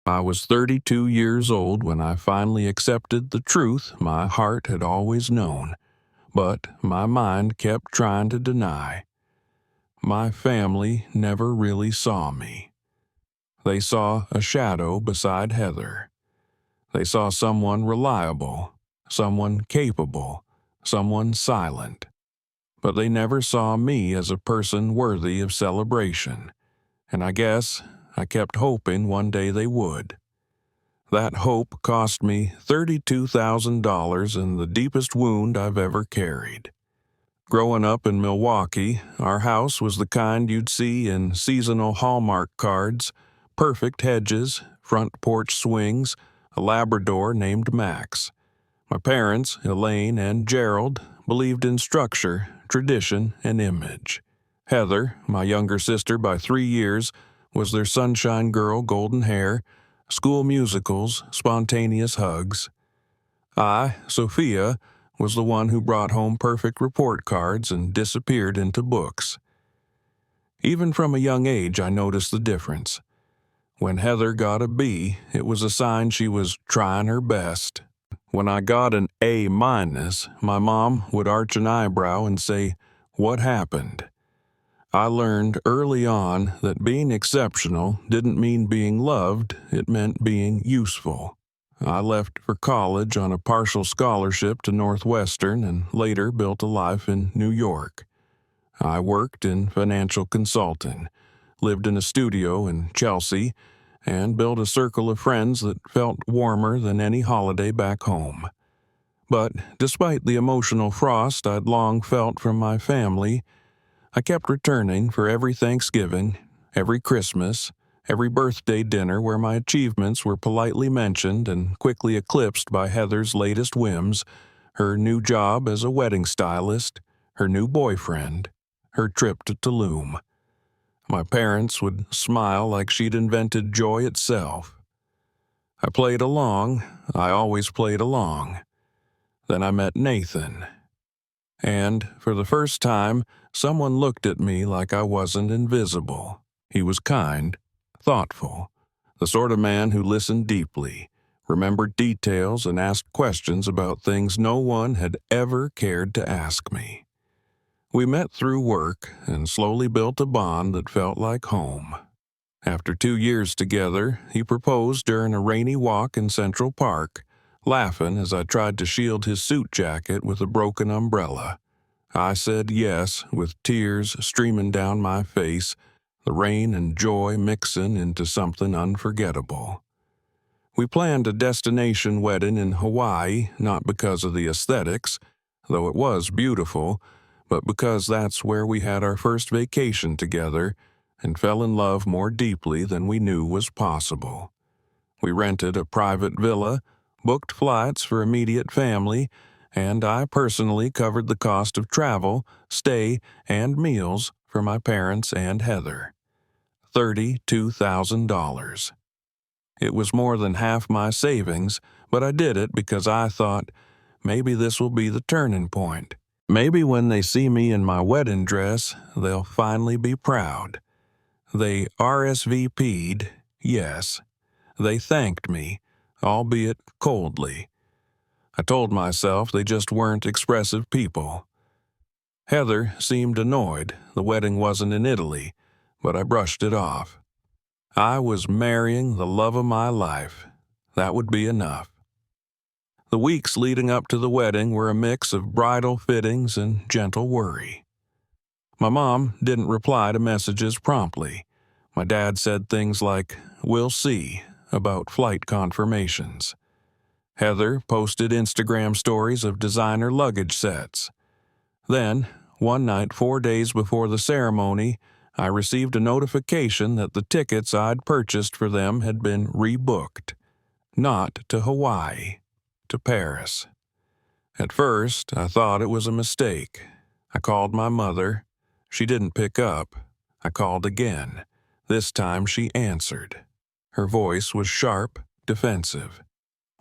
I was 32 years old when I finally accepted the truth my heart had always known, but my mind kept trying to deny. My family never really saw me. They saw a shadow beside Heather. They saw someone reliable, someone capable, someone silent. But they never saw me as a person worthy of celebration, and I guess I kept hoping one day they would. That hope cost me $32,000 and the deepest wound I've ever carried. Growing up in Milwaukee, our house was the kind you'd see in seasonal Hallmark cards: perfect hedges, front porch swings, a Labrador named Max. My parents, Elaine and Gerald, believed in structure, tradition, and image. Heather, my younger sister by 3 years, was their sunshine girl, golden hair, school musicals, spontaneous hugs. I, Sophia, was the one who brought home perfect report cards and disappeared into books. Even from a young age, I noticed the difference. When Heather got a B, it was a sign she was trying her best. When I got an A-, my mom would arch an eyebrow and say, "What happened?" I learned early on that being exceptional didn't mean being loved, it meant being useful. I left for college on a partial scholarship to Northwestern and later built a life in New York. I worked in financial consulting, lived in a studio in Chelsea, and built a circle of friends that felt warmer than any holiday back home. But despite the emotional frost I'd long felt from my family, I kept returning for every Thanksgiving, every Christmas, every birthday dinner where my achievements were politely mentioned and quickly eclipsed by Heather's latest whims: her new job as a wedding stylist, her new boyfriend, her trip to Tulum. My parents would smile like she'd invented joy itself. I played along. I always played along. Then I met Nathan. And, for the first time, someone looked at me like I wasn't invisible. He was kind, thoughtful, the sort of man who listened deeply, remembered details, and asked questions about things no one had ever cared to ask me. We met through work and slowly built a bond that felt like home. After 2 years together, he proposed during a rainy walk in Central Park, laughing as I tried to shield his suit jacket with a broken umbrella. I said yes, with tears streaming down my face, the rain and joy mixing into something unforgettable. We planned a destination wedding in Hawaii, not because of the aesthetics, though it was beautiful, but because that's where we had our first vacation together and fell in love more deeply than we knew was possible. We rented a private villa, booked flights for immediate family, and I personally covered the cost of travel, stay, and meals for my parents and Heather. $32,000. It was more than half my savings, but I did it because I thought, maybe this will be the turning point. Maybe when they see me in my wedding dress, they'll finally be proud. They RSVP'd, yes. They thanked me, albeit coldly. I told myself they just weren't expressive people. Heather seemed annoyed the wedding wasn't in Italy, but I brushed it off. I was marrying the love of my life. That would be enough. The weeks leading up to the wedding were a mix of bridal fittings and gentle worry. My mom didn't reply to messages promptly. My dad said things like, "We'll see," about flight confirmations. Heather posted Instagram stories of designer luggage sets. Then, one night 4 days before the ceremony, I received a notification that the tickets I'd purchased for them had been rebooked. Not to Hawaii, to Paris. At first, I thought it was a mistake. I called my mother. She didn't pick up. I called again. This time she answered. Her voice was sharp, defensive.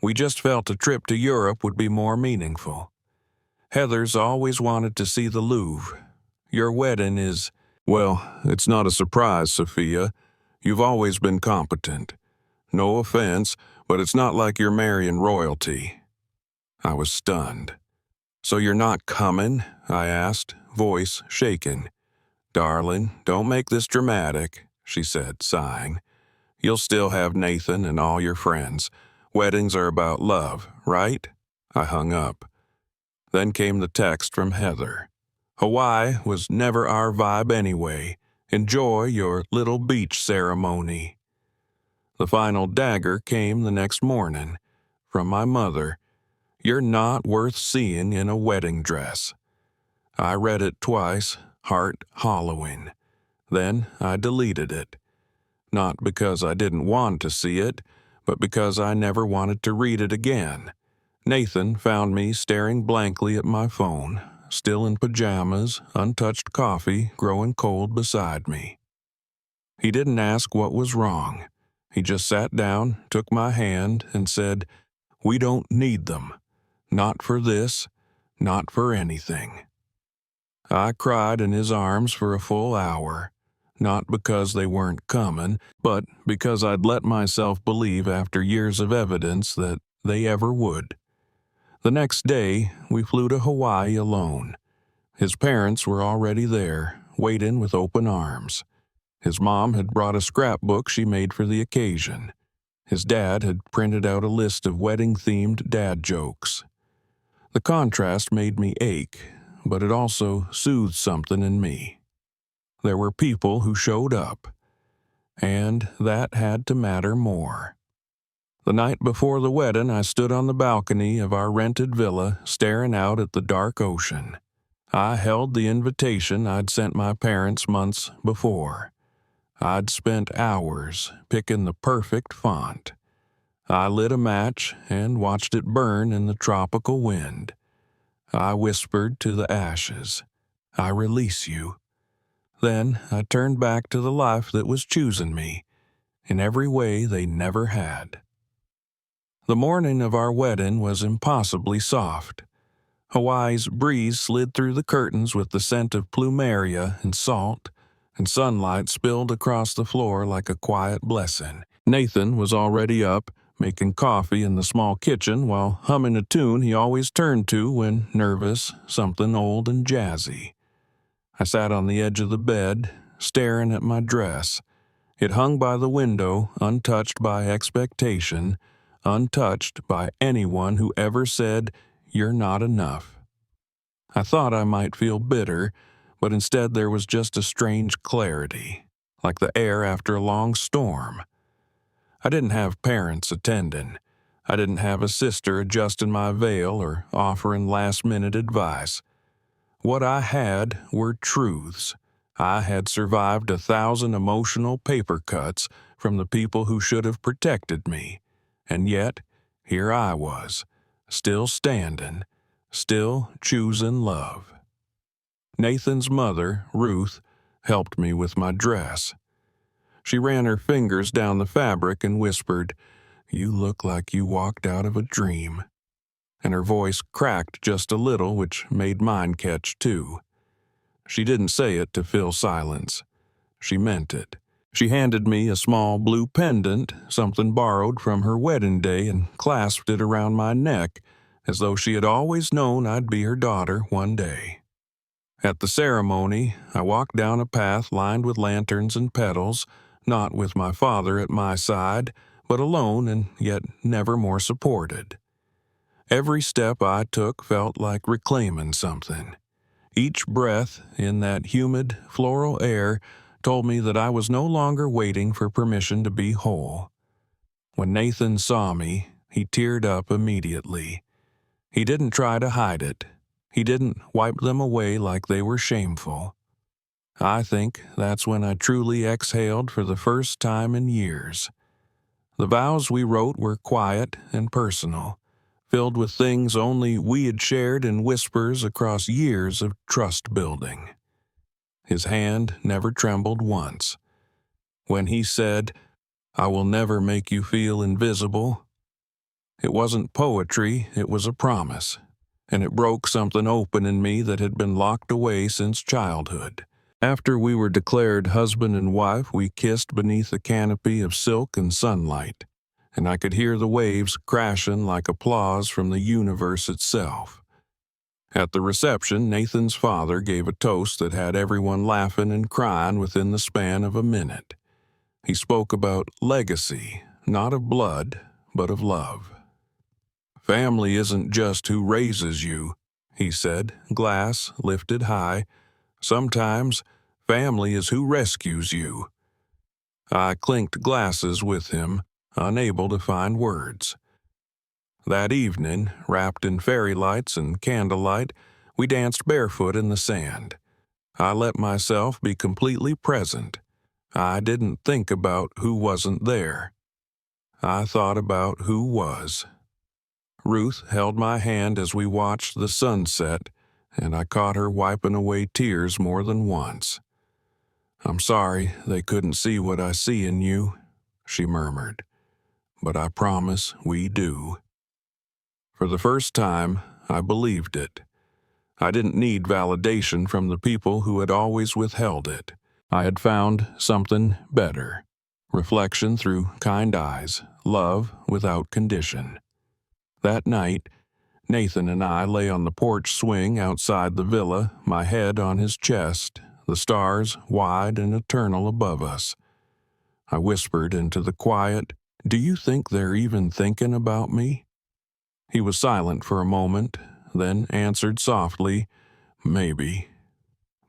We just felt a trip to Europe would be more meaningful. Heather's always wanted to see the Louvre. Your wedding is, well, it's not a surprise, Sophia. You've always been competent. No offense, but it's not like you're marrying royalty." I was stunned. "So you're not coming?" I asked, voice shaken. "Darling, don't make this dramatic," she said, sighing. "You'll still have Nathan and all your friends. Weddings are about love, right?" I hung up. Then came the text from Heather. "Hawaii was never our vibe anyway. Enjoy your little beach ceremony." The final dagger came the next morning, from my mother. "You're not worth seeing in a wedding dress." I read it twice, heart hollowing. Then I deleted it. Not because I didn't want to see it, but because I never wanted to read it again. Nathan found me staring blankly at my phone, still in pajamas, untouched coffee growing cold beside me. He didn't ask what was wrong. He just sat down, took my hand, and said, "We don't need them. Not for this, not for anything." I cried in his arms for a full hour, not because they weren't coming, but because I'd let myself believe after years of evidence that they ever would. The next day, we flew to Hawaii alone. His parents were already there, waiting with open arms. His mom had brought a scrapbook she made for the occasion. His dad had printed out a list of wedding-themed dad jokes. The contrast made me ache, but it also soothed something in me. There were people who showed up, and that had to matter more. The night before the wedding, I stood on the balcony of our rented villa, staring out at the dark ocean. I held the invitation I'd sent my parents months before. I'd spent hours picking the perfect font. I lit a match and watched it burn in the tropical wind. I whispered to the ashes, "I release you." Then I turned back to the life that was choosing me, in every way they never had. The morning of our wedding was impossibly soft. Hawaii's breeze slid through the curtains with the scent of plumeria and salt, and sunlight spilled across the floor like a quiet blessing. Nathan was already up, making coffee in the small kitchen while humming a tune he always turned to when nervous, something old and jazzy. I sat on the edge of the bed, staring at my dress. It hung by the window, untouched by expectation, untouched by anyone who ever said, "You're not enough." I thought I might feel bitter, but instead there was just a strange clarity, like the air after a long storm. I didn't have parents attending. I didn't have a sister adjusting my veil or offering last-minute advice. What I had were truths. I had survived 1,000 emotional paper cuts from the people who should have protected me, and yet here I was, still standing, still choosing love. Nathan's mother, Ruth, helped me with my dress. She ran her fingers down the fabric and whispered, "You look like you walked out of a dream." And her voice cracked just a little, which made mine catch too. She didn't say it to fill silence. She meant it. She handed me a small blue pendant, something borrowed from her wedding day, and clasped it around my neck, as though she had always known I'd be her daughter one day. At the ceremony, I walked down a path lined with lanterns and petals, not with my father at my side, but alone and yet never more supported. Every step I took felt like reclaiming something. Each breath in that humid, floral air told me that I was no longer waiting for permission to be whole. When Nathan saw me, he teared up immediately. He didn't try to hide it. He didn't wipe them away like they were shameful. I think that's when I truly exhaled for the first time in years. The vows we wrote were quiet and personal, filled with things only we had shared in whispers across years of trust building. His hand never trembled once. When he said, "I will never make you feel invisible," it wasn't poetry, it was a promise, and it broke something open in me that had been locked away since childhood. After we were declared husband and wife, we kissed beneath a canopy of silk and sunlight. and I could hear the waves crashing like applause from the universe itself. At the reception, Nathan's father gave a toast that had everyone laughing and crying within the span of a minute. He spoke about legacy, not of blood, but of love. "Family isn't just who raises you," he said, glass lifted high. "Sometimes family is who rescues you." I clinked glasses with him, unable to find words. That evening, wrapped in fairy lights and candlelight, we danced barefoot in the sand. I let myself be completely present. I didn't think about who wasn't there. I thought about who was. Ruth held my hand as we watched the sunset, and I caught her wiping away tears more than once. "I'm sorry they couldn't see what I see in you," she murmured, "but I promise we do." For the first time, I believed it. I didn't need validation from the people who had always withheld it. I had found something better. Reflection through kind eyes, love without condition. That night, Nathan and I lay on the porch swing outside the villa, my head on his chest, the stars wide and eternal above us. I whispered into the quiet, "Do you think they're even thinking about me?" He was silent for a moment, then answered softly, "Maybe,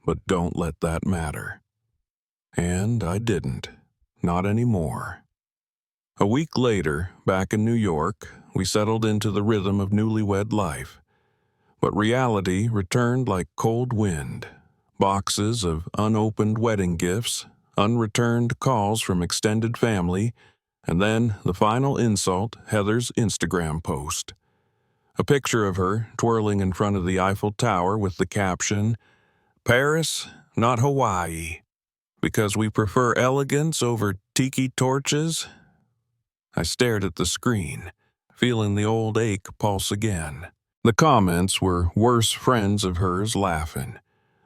but don't let that matter." And I didn't. Not anymore. A week later, back in New York, we settled into the rhythm of newlywed life. But reality returned like cold wind. Boxes of unopened wedding gifts, unreturned calls from extended family, and then the final insult, Heather's Instagram post. A picture of her twirling in front of the Eiffel Tower with the caption, "Paris, not Hawaii, because we prefer elegance over tiki torches." I stared at the screen, feeling the old ache pulse again. The comments were worse friends of hers laughing,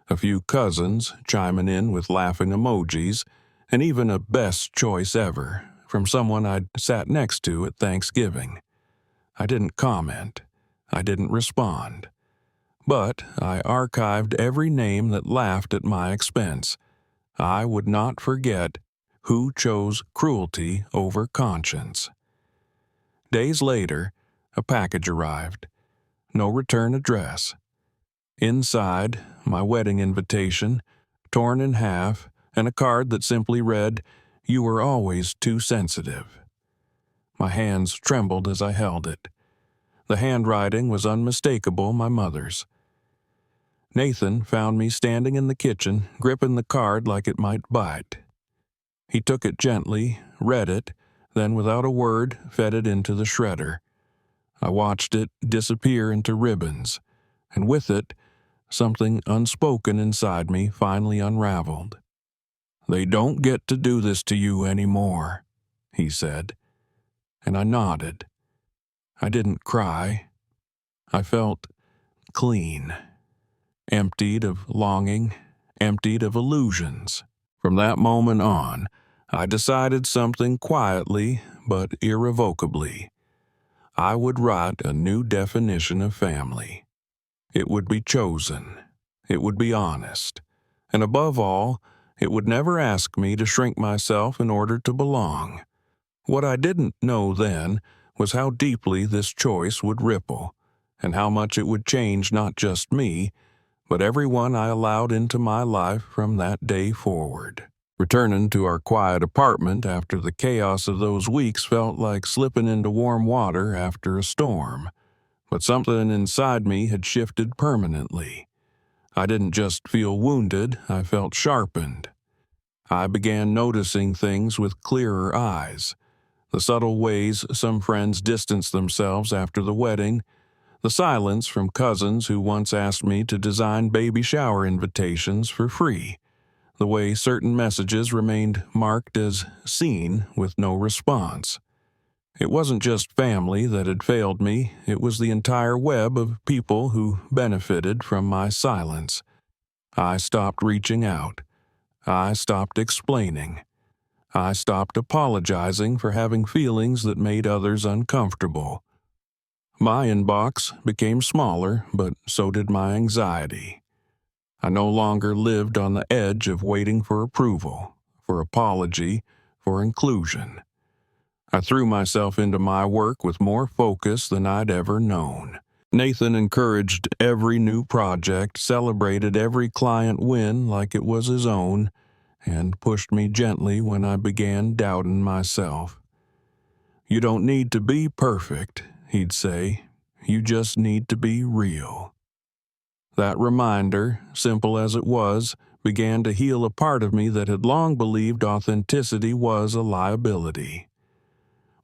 a few cousins chiming in with laughing emojis, and even a best choice ever from someone I'd sat next to at Thanksgiving. I didn't comment. I didn't respond. But I archived every name that laughed at my expense. I would not forget who chose cruelty over conscience. Days later, a package arrived. No return address. Inside, my wedding invitation, torn in half, and a card that simply read, "You were always too sensitive." My hands trembled as I held it. The handwriting was unmistakable, my mother's. Nathan found me standing in the kitchen, gripping the card like it might bite. He took it gently, read it, then without a word fed it into the shredder. I watched it disappear into ribbons, and with it, something unspoken inside me finally unraveled. "They don't get to do this to you anymore," he said, and I nodded. I didn't cry. I felt clean, emptied of longing, emptied of illusions. From that moment on, I decided something quietly but irrevocably. I would write a new definition of family. It would be chosen. It would be honest. And above all, it would never ask me to shrink myself in order to belong. What I didn't know then was how deeply this choice would ripple, and how much it would change not just me, but everyone I allowed into my life from that day forward. Returning to our quiet apartment after the chaos of those weeks felt like slipping into warm water after a storm. But something inside me had shifted permanently. I didn't just feel wounded, I felt sharpened. I began noticing things with clearer eyes. The subtle ways some friends distanced themselves after the wedding, the silence from cousins who once asked me to design baby shower invitations for free, the way certain messages remained marked as seen with no response. It wasn't just family that had failed me, it was the entire web of people who benefited from my silence. I stopped reaching out. I stopped explaining. I stopped apologizing for having feelings that made others uncomfortable. My inbox became smaller, but so did my anxiety. I no longer lived on the edge of waiting for approval, for apology, for inclusion. I threw myself into my work with more focus than I'd ever known. Nathan encouraged every new project, celebrated every client win like it was his own, and pushed me gently when I began doubting myself. "You don't need to be perfect," he'd say. "You just need to be real." That reminder, simple as it was, began to heal a part of me that had long believed authenticity was a liability.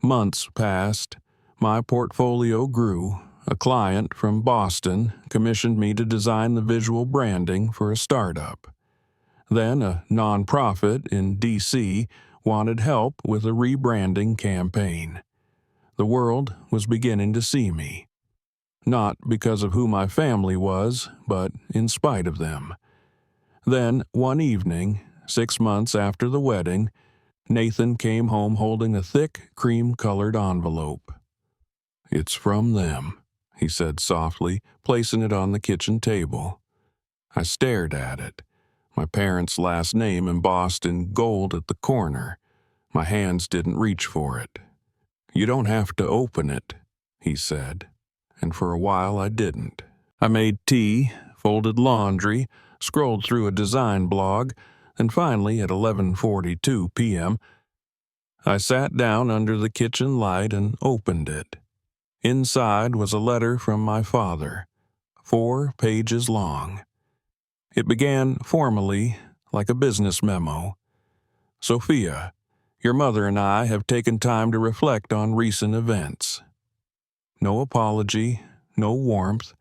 Months passed. My portfolio grew. A client from Boston commissioned me to design the visual branding for a startup. Then a nonprofit in D.C. wanted help with a rebranding campaign. The world was beginning to see me. Not because of who my family was, but in spite of them. Then, one evening, 6 months after the wedding, Nathan came home holding a thick, cream-colored envelope. "It's from them," he said softly, placing it on the kitchen table. I stared at it. My parents' last name embossed in gold at the corner. My hands didn't reach for it. "You don't have to open it," he said, and for a while I didn't. I made tea, folded laundry, scrolled through a design blog, and finally, at 11:42 p.m., I sat down under the kitchen light and opened it. Inside was a letter from my father, 4 pages long. It began formally, like a business memo. "Sophia, your mother and I have taken time to reflect on recent events." No apology, no warmth,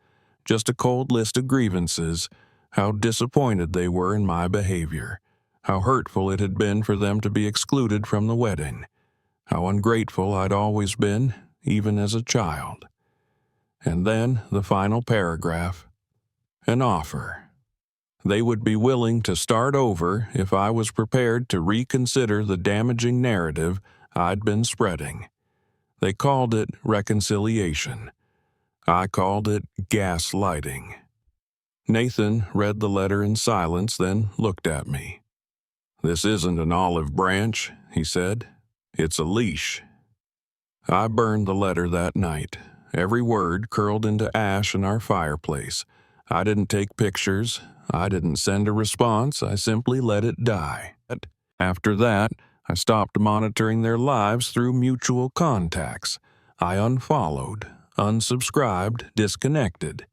just a cold list of grievances, how disappointed they were in my behavior, how hurtful it had been for them to be excluded from the wedding, how ungrateful I'd always been, even as a child. And then the final paragraph, an offer. They would be willing to start over if I was prepared to reconsider the damaging narrative I'd been spreading. They called it reconciliation. I called it gaslighting. Nathan read the letter in silence, then looked at me. "This isn't an olive branch," he said. "It's a leash." I burned the letter that night. Every word curled into ash in our fireplace. I didn't take pictures. I didn't send a response. I simply let it die. After that, I stopped monitoring their lives through mutual contacts. I unfollowed, unsubscribed, disconnected.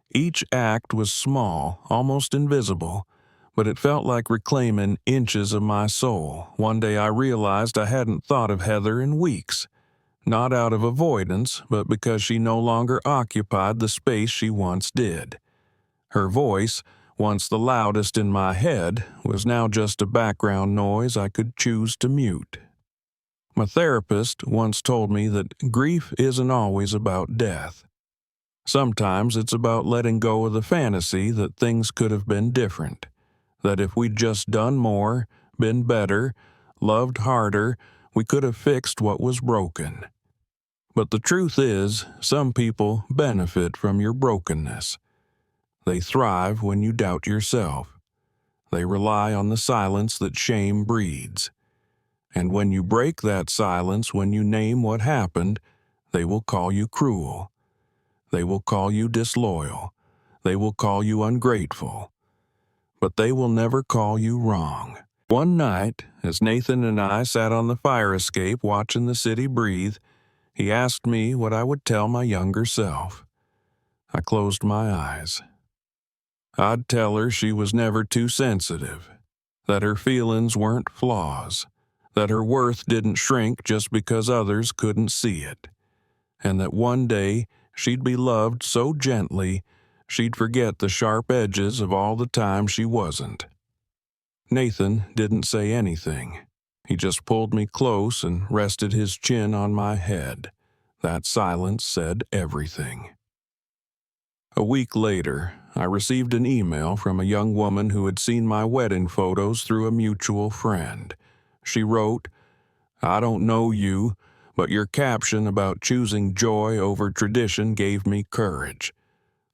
Each act was small, almost invisible, but it felt like reclaiming inches of my soul. One day I realized I hadn't thought of Heather in weeks. Not out of avoidance, but because she no longer occupied the space she once did. Her voice, once the loudest in my head, was now just a background noise I could choose to mute. My therapist once told me that grief isn't always about death. Sometimes it's about letting go of the fantasy that things could have been different, that if we'd just done more, been better, loved harder, we could have fixed what was broken. But the truth is, some people benefit from your brokenness. They thrive when you doubt yourself. They rely on the silence that shame breeds. And when you break that silence, when you name what happened, they will call you cruel. They will call you disloyal. They will call you ungrateful. But they will never call you wrong. One night, as Nathan and I sat on the fire escape watching the city breathe, he asked me what I would tell my younger self. I closed my eyes. I'd tell her she was never too sensitive, that her feelings weren't flaws, that her worth didn't shrink just because others couldn't see it, and that one day she'd be loved so gently she'd forget the sharp edges of all the time she wasn't. Nathan didn't say anything. He just pulled me close and rested his chin on my head. That silence said everything. A week later, I received an email from a young woman who had seen my wedding photos through a mutual friend. She wrote, "I don't know you, but your caption about choosing joy over tradition gave me courage.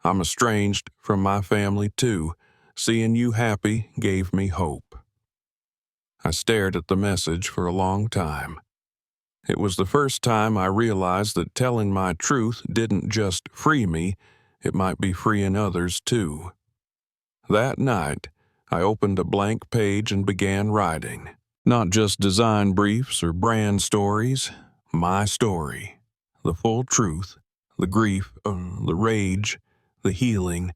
I'm estranged from my family too. Seeing you happy gave me hope." I stared at the message for a long time. It was the first time I realized that telling my truth didn't just free me, it might be freeing others too. That night, I opened a blank page and began writing. Not just design briefs or brand stories, my story. The full truth, the grief, the rage, the healing.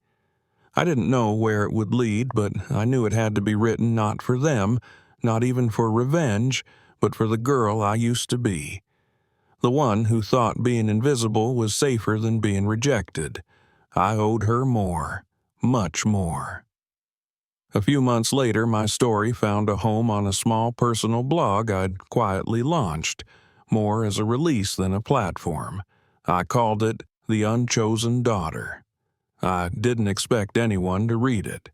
I didn't know where it would lead, but I knew it had to be written not for them, not even for revenge, but for the girl I used to be. The one who thought being invisible was safer than being rejected. I owed her more, much more. A few months later, my story found a home on a small personal blog I'd quietly launched, more as a release than a platform. I called it The Unchosen Daughter. I didn't expect anyone to read it.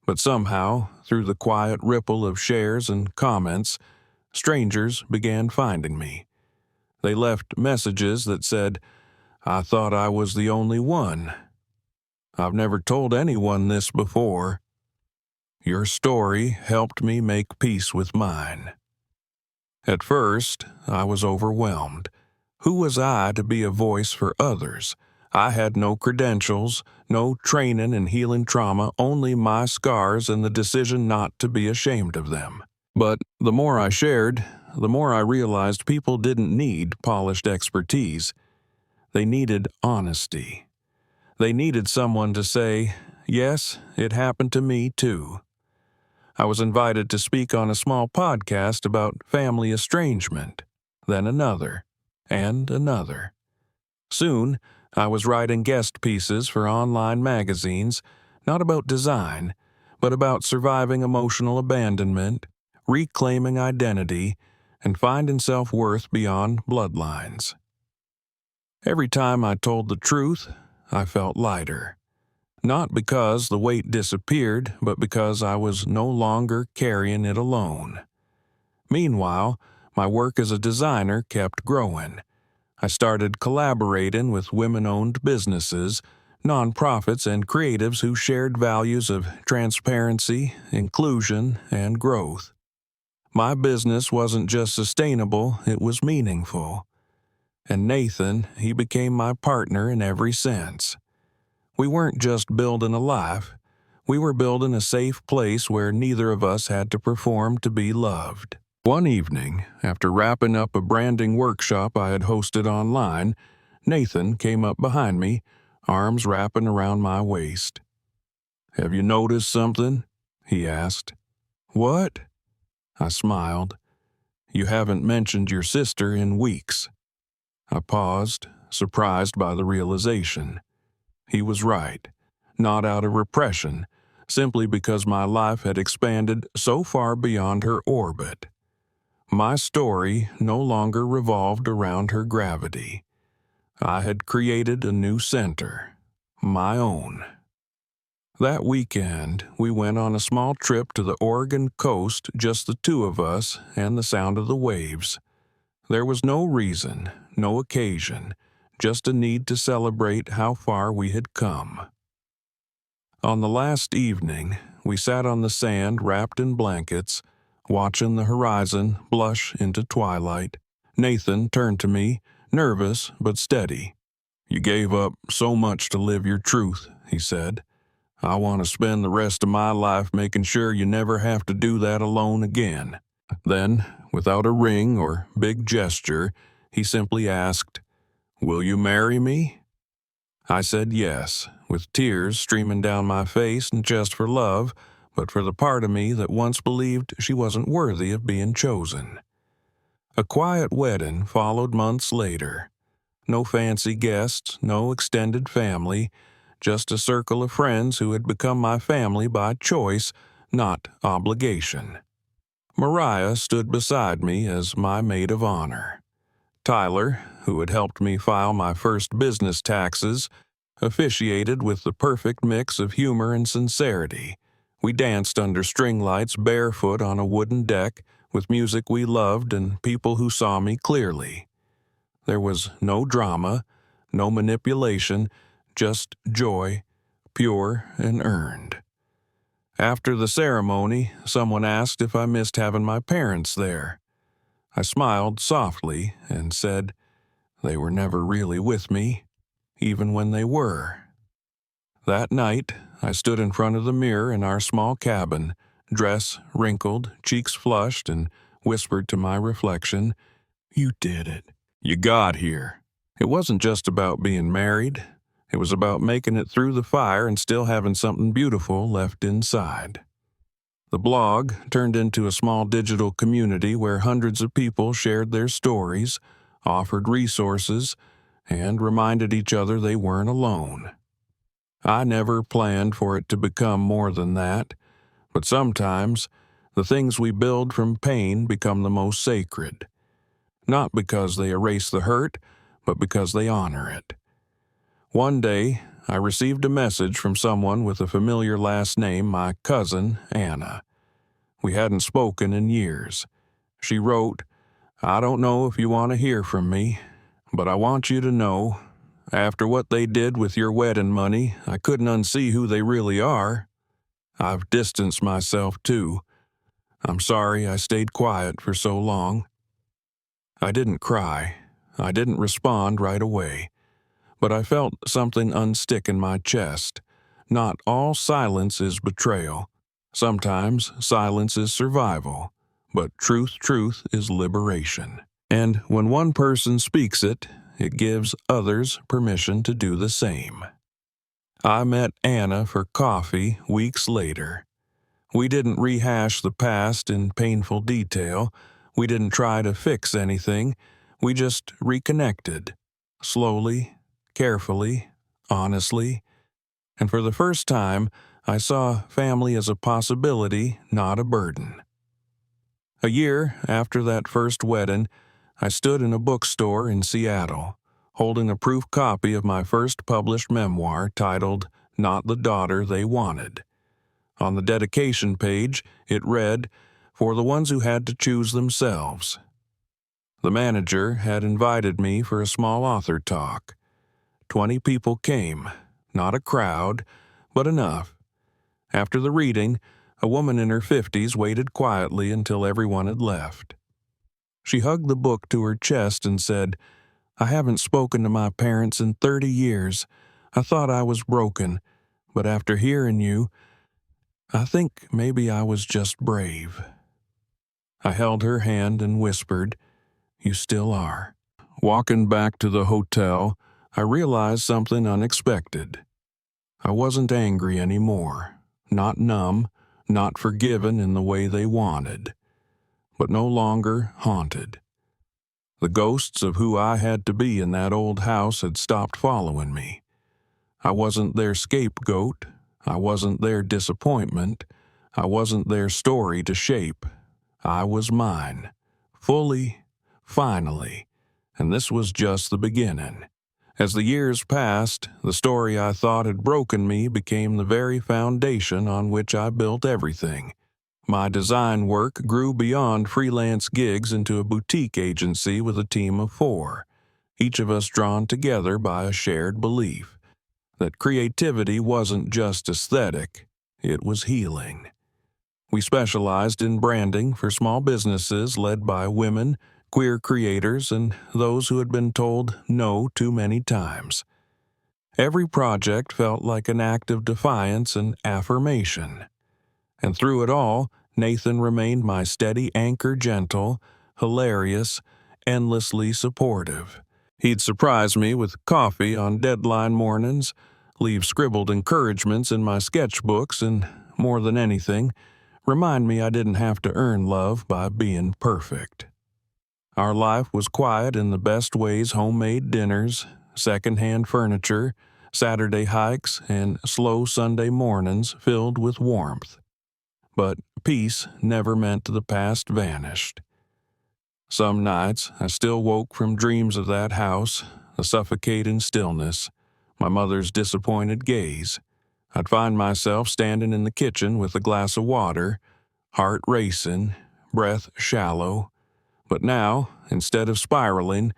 But somehow, through the quiet ripple of shares and comments, strangers began finding me. They left messages that said, "I thought I was the only one. I've never told anyone this before. Your story helped me make peace with mine." At first, I was overwhelmed. Who was I to be a voice for others? I had no credentials, no training in healing trauma, only my scars and the decision not to be ashamed of them. But the more I shared, the more I realized people didn't need polished expertise. They needed honesty. They needed someone to say, "Yes, it happened to me too." I was invited to speak on a small podcast about family estrangement, then another, and another. Soon, I was writing guest pieces for online magazines, not about design, but about surviving emotional abandonment, reclaiming identity, and finding self-worth beyond bloodlines. Every time I told the truth, I felt lighter. Not because the weight disappeared, but because I was no longer carrying it alone. Meanwhile, my work as a designer kept growing. I started collaborating with women-owned businesses, nonprofits, and creatives who shared values of transparency, inclusion, and growth. My business wasn't just sustainable, it was meaningful. And Nathan, he became my partner in every sense. We weren't just building a life, we were building a safe place where neither of us had to perform to be loved. One evening, after wrapping up a branding workshop I had hosted online, Nathan came up behind me, arms wrapping around my waist. "Have you noticed something?" he asked. "What?" I smiled. "You haven't mentioned your sister in weeks." I paused, surprised by the realization. He was right. Not out of repression, simply because my life had expanded so far beyond her orbit. My story no longer revolved around her gravity. I had created a new center, my own. That weekend, we went on a small trip to the Oregon coast, just the two of us and the sound of the waves. There was no reason, no occasion, just a need to celebrate how far we had come. On the last evening, we sat on the sand wrapped in blankets, watching the horizon blush into twilight. Nathan turned to me, nervous but steady. "You gave up so much to live your truth," he said. "I want to spend the rest of my life making sure you never have to do that alone again." Then, without a ring or big gesture, he simply asked, "Will you marry me?" I said yes, with tears streaming down my face, not just for love, but for the part of me that once believed she wasn't worthy of being chosen. A quiet wedding followed months later. No fancy guests, no extended family, just a circle of friends who had become my family by choice, not obligation. Mariah stood beside me as my maid of honor. Tyler, who had helped me file my first business taxes, officiated with the perfect mix of humor and sincerity. We danced under string lights barefoot on a wooden deck, with music we loved and people who saw me clearly. There was no drama, no manipulation, just joy, pure and earned. After the ceremony, someone asked if I missed having my parents there. I smiled softly and said they were never really with me, even when they were. That night, I stood in front of the mirror in our small cabin, dress wrinkled, cheeks flushed, and whispered to my reflection, "You did it. You got here." It wasn't just about being married. It was about making it through the fire and still having something beautiful left inside. The blog turned into a small digital community where hundreds of people shared their stories, offered resources, and reminded each other they weren't alone. I never planned for it to become more than that, but sometimes the things we build from pain become the most sacred. Not because they erase the hurt, but because they honor it. One day, I received a message from someone with a familiar last name, my cousin, Anna. We hadn't spoken in years. She wrote, "I don't know if you want to hear from me, but I want you to know, after what they did with your wedding money, I couldn't unsee who they really are. I've distanced myself too. I'm sorry I stayed quiet for so long." I didn't cry. I didn't respond right away. But I felt something unstick in my chest. Not all silence is betrayal. Sometimes silence is survival. But truth is liberation. And when one person speaks it, it gives others permission to do the same. I met Anna for coffee weeks later. We didn't rehash the past in painful detail. We didn't try to fix anything. We just reconnected. Slowly, carefully, honestly. And for the first time, I saw family as a possibility, not a burden. A year after that first wedding, I stood in a bookstore in Seattle, holding a proof copy of my first published memoir titled Not the Daughter They Wanted. On the dedication page, it read, "For the ones who had to choose themselves." The manager had invited me for a small author talk. 20 people came, not a crowd, but enough. After the reading, a woman in her 50s waited quietly until everyone had left. She hugged the book to her chest and said, "I haven't spoken to my parents in 30 years. I thought I was broken, but after hearing you, I think maybe I was just brave." I held her hand and whispered, "You still are." Walking back to the hotel, I realized something unexpected. I wasn't angry anymore, not numb, not forgiven in the way they wanted, but no longer haunted. The ghosts of who I had to be in that old house had stopped following me. I wasn't their scapegoat. I wasn't their disappointment. I wasn't their story to shape. I was mine, fully, finally, and this was just the beginning. As the years passed, the story I thought had broken me became the very foundation on which I built everything. My design work grew beyond freelance gigs into a boutique agency with a team of 4, each of us drawn together by a shared belief that creativity wasn't just aesthetic, it was healing. We specialized in branding for small businesses led by women, queer creators, and those who had been told no too many times. Every project felt like an act of defiance and affirmation. And through it all, Nathan remained my steady anchor, gentle, hilarious, endlessly supportive. He'd surprise me with coffee on deadline mornings, leave scribbled encouragements in my sketchbooks, and, more than anything, remind me I didn't have to earn love by being perfect. Our life was quiet in the best ways: homemade dinners, secondhand furniture, Saturday hikes, and slow Sunday mornings filled with warmth. But peace never meant the past vanished. Some nights I still woke from dreams of that house, the suffocating stillness, my mother's disappointed gaze. I'd find myself standing in the kitchen with a glass of water, heart racing, breath shallow. But now, instead of spiraling,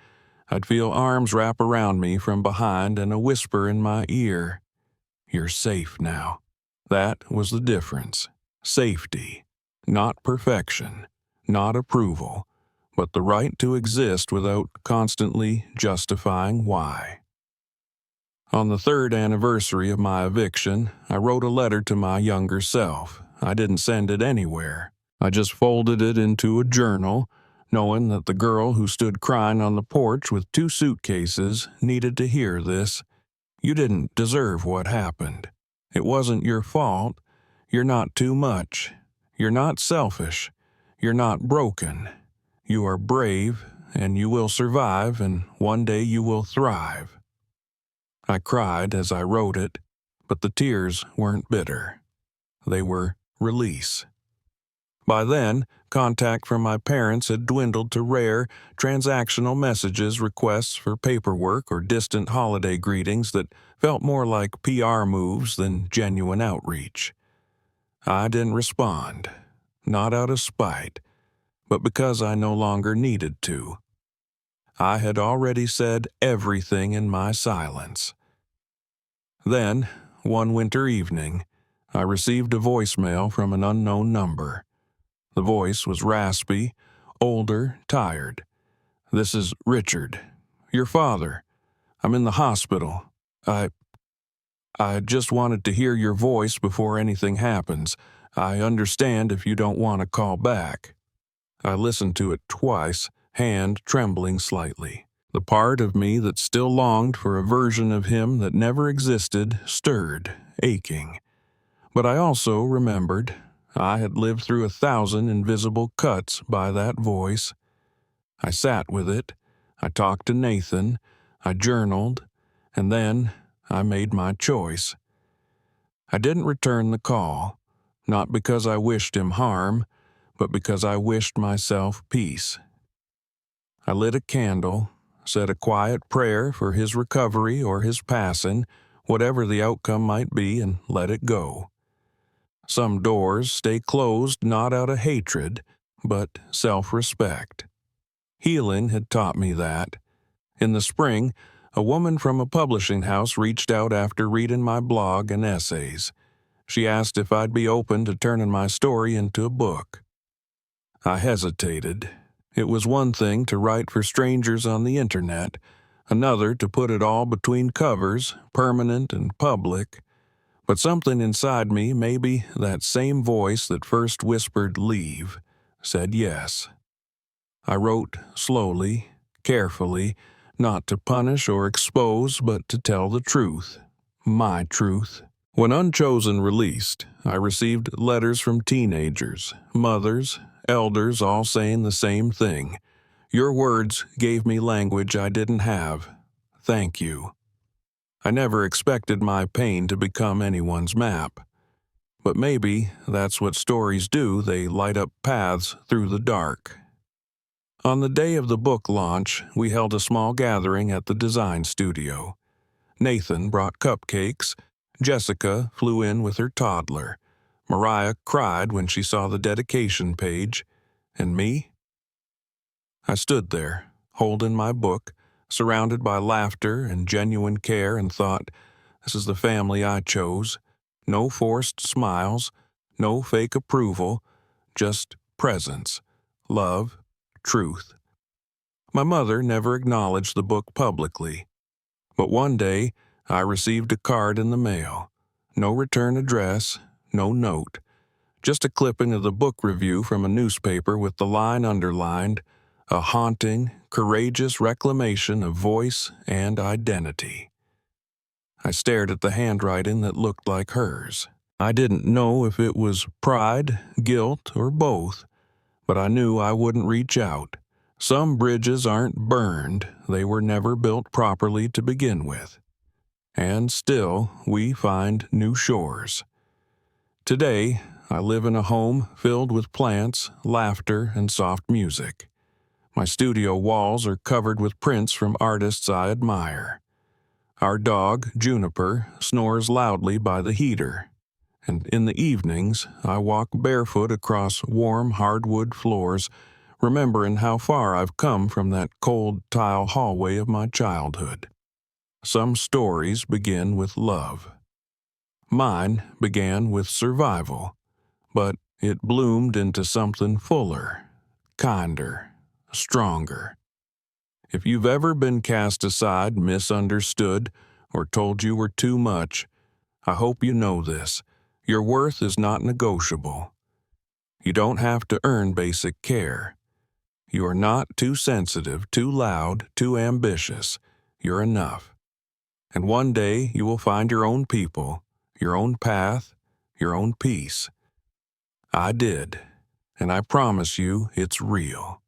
I'd feel arms wrap around me from behind and a whisper in my ear. You're safe now. That was the difference. Safety. Not perfection. Not approval. But the right to exist without constantly justifying why. On the 3rd anniversary of my eviction, I wrote a letter to my younger self. I didn't send it anywhere. I just folded it into a journal, knowing that the girl who stood crying on the porch with 2 suitcases needed to hear this. You didn't deserve what happened. It wasn't your fault. You're not too much. You're not selfish. You're not broken. You are brave, and you will survive, and one day you will thrive. I cried as I wrote it, but the tears weren't bitter. They were release. By then, contact from my parents had dwindled to rare, transactional messages, requests for paperwork, or distant holiday greetings that felt more like PR moves than genuine outreach. I didn't respond, not out of spite, but because I no longer needed to. I had already said everything in my silence. Then, one winter evening, I received a voicemail from an unknown number. The voice was raspy, older, tired. "This is Richard, your father. I'm in the hospital. I just wanted to hear your voice before anything happens. I understand if you don't want to call back." I listened to it twice, hand trembling slightly. The part of me that still longed for a version of him that never existed stirred, aching. But I also remembered I had lived through 1,000 invisible cuts by that voice. I sat with it. I talked to Nathan. I journaled. And then I made my choice. I didn't return the call, not because I wished him harm, but because I wished myself peace. I lit a candle, said a quiet prayer for his recovery or his passing, whatever the outcome might be, and let it go. Some doors stay closed not out of hatred, but self-respect. Healing had taught me that. In the spring, a woman from a publishing house reached out after reading my blog and essays. She asked if I'd be open to turning my story into a book. I hesitated. It was one thing to write for strangers on the internet, another to put it all between covers, permanent and public. But something inside me, maybe that same voice that first whispered leave, said yes. I wrote slowly, carefully, not to punish or expose, but to tell the truth, my truth. When Unchosen released, I received letters from teenagers, mothers, elders, all saying the same thing. Your words gave me language I didn't have. Thank you. I never expected my pain to become anyone's map. But maybe that's what stories do, they light up paths through the dark. On the day of the book launch, we held a small gathering at the design studio. Nathan brought cupcakes. Jessica flew in with her toddler. Mariah cried when she saw the dedication page. And me? I stood there, holding my book, surrounded by laughter and genuine care, and thought, this is the family I chose. No forced smiles, no fake approval, just presence, love, truth. My mother never acknowledged the book publicly. But one day, I received a card in the mail. No return address, no note. Just a clipping of the book review from a newspaper with the line underlined, a haunting, courageous reclamation of voice and identity. I stared at the handwriting that looked like hers. I didn't know if it was pride, guilt, or both, but I knew I wouldn't reach out. Some bridges aren't burned, they were never built properly to begin with. And still, we find new shores. Today, I live in a home filled with plants, laughter, and soft music. My studio walls are covered with prints from artists I admire. Our dog, Juniper, snores loudly by the heater. And in the evenings, I walk barefoot across warm hardwood floors, remembering how far I've come from that cold tile hallway of my childhood. Some stories begin with love. Mine began with survival, but it bloomed into something fuller, kinder, stronger. If you've ever been cast aside, misunderstood, or told you were too much, I hope you know this. Your worth is not negotiable. You don't have to earn basic care. You are not too sensitive, too loud, too ambitious. You're enough. And one day you will find your own people, your own path, your own peace. I did, and I promise you it's real.